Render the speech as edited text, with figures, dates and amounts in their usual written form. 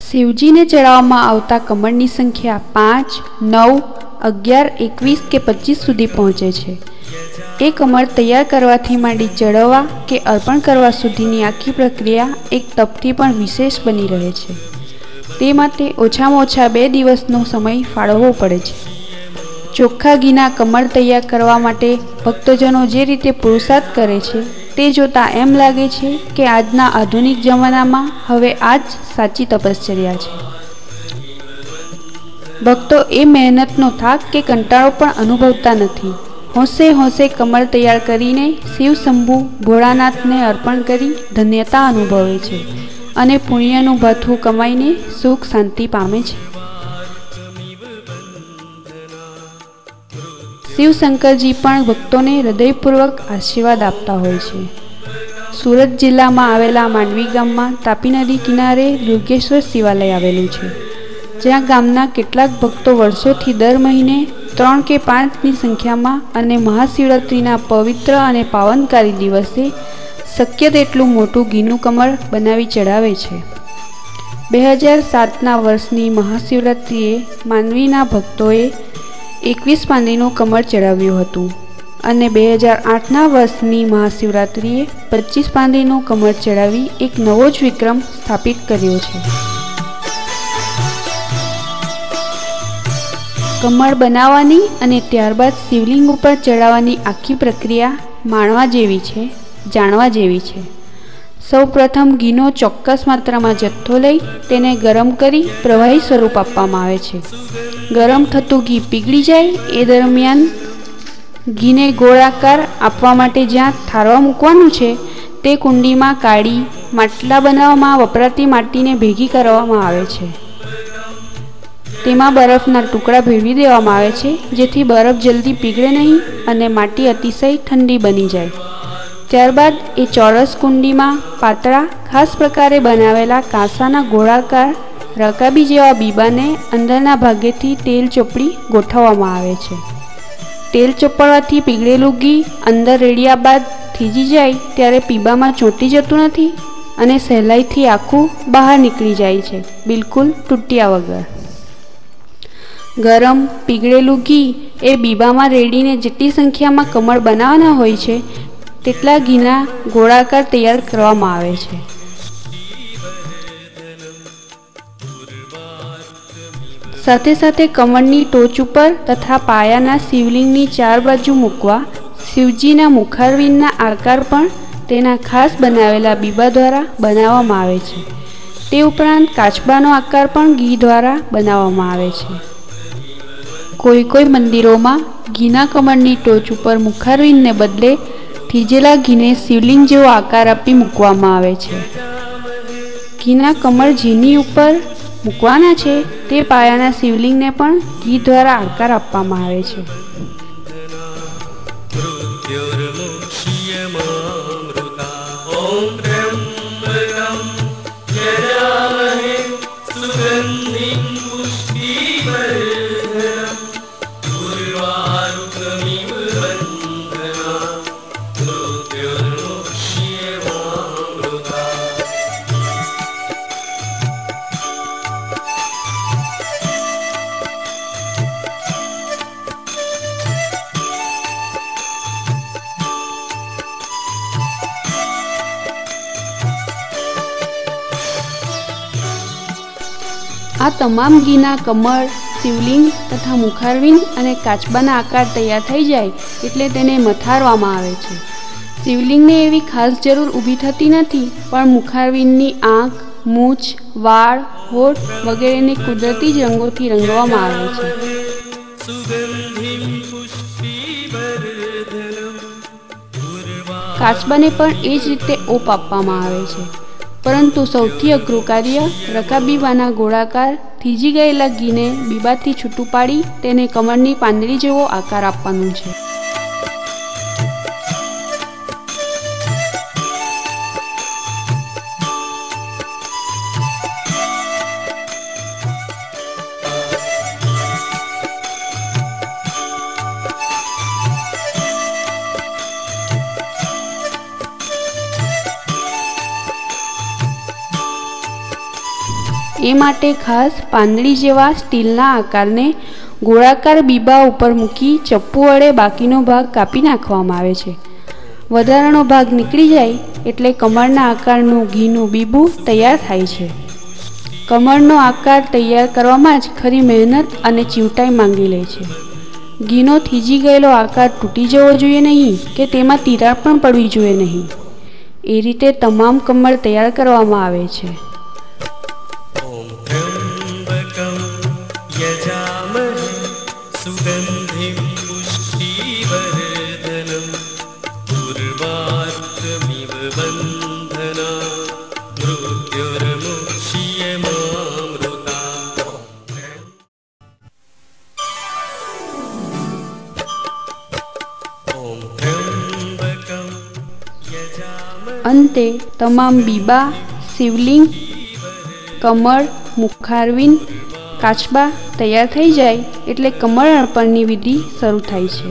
शिवजी ने चढ़ाववामां आवता कमळनी संख्या 5, 9, 11, 21 के 25 सुधी पहोंचे छे। ए कमळ तैयार करवाथी मांडी चढ़ाववा के अर्पण करवा सुधीनी आखी प्रक्रिया एक तपथी पण विशेष बनी रहे छे। ते माटे ओछामां ओछा 2 दिवसनो समय फाळवવો पड़े छे। ચોખ્ખા ઘીના કમળ તૈયાર કરવા માટે ભક્તજનો જે રીતે પુરુષાર્થ કરે છે તે જોતા એમ લાગે છે કે આજના આધુનિક જમાનામાં હવે આ જ સાચી તપશ્ચર્યા છે। ભક્તો એ મહેનતનો થાક કે કંટાળો પણ અનુભવતા નથી। હોંશે હોંશે કમળ તૈયાર કરીને શિવ શંભુ ભોળાનાથને અર્પણ કરી ધન્યતા અનુભવે છે અને પુણ્યનું ભાથું કમાઈને સુખ શાંતિ પામે છે। शिव शंकरजी पण भक्तों ने हृदयपूर्वक आशीर्वाद आपता होय छे। सूरत जिल्ला में आवेला मांडवी गाम में तापी नदी किनारे दुर्गेश्वर शिवालय आवेलू छे, ज्यां गामना केटलाक भक्तो वर्षोथी दर महीने 3 के 5 की संख्या में अने महाशिवरात्रिना पवित्र अने पावनकारी दिवसे शक्य तेटलुं मोटुं घीनुं कमळ बनावी चढ़ावे छे। 2007 वर्षनी महाशिवरात्रिए मानवीना भक्तोए 21 પાંદડીનું કમળ ચડાવ્યું હતું અને 2008 વર્ષની મહાશિવરાત્રિએ 25 પાંદડીનું કમળ ચડાવી એક નવો જ વિક્રમ સ્થાપિત કર્યો છે। કમળ બનાવવાની અને ત્યારબાદ શિવલિંગ ઉપર ચડાવવાની આખી પ્રક્રિયા માણવા જેવી છે, જાણવા જેવી છે। સૌ પ્રથમ ઘીનો ચોક્કસ માત્રામાં જથ્થો લઈ તેને ગરમ કરી પ્રવાહી સ્વરૂપ આપવામાં આવે છે। गरम थतुं घी पीगળી जाए ए दरमियान घीने गोळाकार आपवा माटे ज्यां थारवा मूकवानुं छे ते कुंडी में काढ़ी માટલા बनाववामां वपराती माटीने भेगी करवामां आवे छे। तेमां बरफना टुकड़ा भेळवी देवामां आवे छे जेथी बरफ जल्दी पीगळे नहीं अने माटी अतिशय ठंडी बनी जाए। त्यारबाद ए चौरस कुंडी में पातळा खास प्रकारे बनावेला कांसाना गोळाकार रकाबी जेवा बीबा ने अंदरना भागेथी तेल चोपड़ी गोठववामां आवे छे। तेल चोपड़वाथी पीगळेलुं घी अंदर रेड्या बाद थीजी जाए त्यारे पीबामां ચોંટી जतुं नथी अने सहेलाईथी आखुं बहार निकળી जाए छे, बिलकुल तूट्या वगर। गरम पीगळेलुं घी ए बीबामां रेडीने जेटली संख्यामां कमळ बनाववाना होय छे तेटला घीना गोळाकार तैयार करवामां आवे छे। साथे साथे कमळनी टोच पर तथा पायाना शिवलिंगनी 4 बाजू मूकवा शिवजीना मुखारविंदना आकार पण तेना खास बनावेला बीबा द्वारा बनाववामां आवे छे। ते उपरांत काचबानो आकार पण घी द्वारा बनाववामां आवे छे। कोई कोई मंदिरोमां घीना कमळनी टोच पर मुखारविंदने बदले थीजेला घीने शिवलिंग जेवो आकार आपी मूकवामां आवे छे। घीना कमळ जेनी उपर मूकवाना छे ते पायाना शिवलिंग ने पण घी द्वारा आकार आपवामां आवे छे। आ तमाम घीना कमळ, शिवलिंग तथा मुखारविंद अने काचबाना आकार तैयार थई जाए एटले तेने मथारवामां आवे छे। शिवलिंगने एवी खास जरूर ऊभी थती नथी, पण मुखारविंदनी आंख, मूछ, वाळ, होठ वगैरेने कुदरती रंगोथी रंगवामां आवे छे। काचबाने पण ए ज रीते ओप आपवामां आवे छे। परंतु सौथी अघरू कार्य रकाबीवाना गोळाकार थीजी गयेला घीने बीबाथी छूटू पाड़ी तेने कमळनी પાંદડી जेवो आकार आपवानो छे। એ માટે ખાસ પાંદડી જેવા સ્ટીલના આકારને ગોળાકાર બીબા ઉપર મૂકી ચપ્પુ વડે બાકીનો ભાગ કાપી નાખવામાં આવે છે. વધારાનો ભાગ નીકળી જાય એટલે કમળના આકારનું ઘીનું બીબું તૈયાર થાય છે. કમળનો આકાર તૈયાર કરવામાં જ ખરી મહેનત અને ચીવટાઈ માંગી લે છે. ઘીનો થીજી ગયેલો આકાર તૂટી જવો જોઈએ નહીં કે તેમાં તિરાડ પણ પડવી જોઈએ નહીં. એ રીતે તમામ કમળ તૈયાર કરવામાં આવે છે. ઓમ ત્ર્યંબકમ યજામહે સુગંધિમ પુષ્ટિવર્ધનમ ઉર્વારુકમિવ બંધના મૃત્યુર્મુક્ષ્યમામૃતા. ઓમ ત્ર્યંબકમ અંતે તમામ બીબા, શિવલિંગ, કમળ, મુખારવિંદ, કાચબા તૈયાર થઈ જાય એટલે કમળ અર્પણની વિધિ શરૂ થાય છે.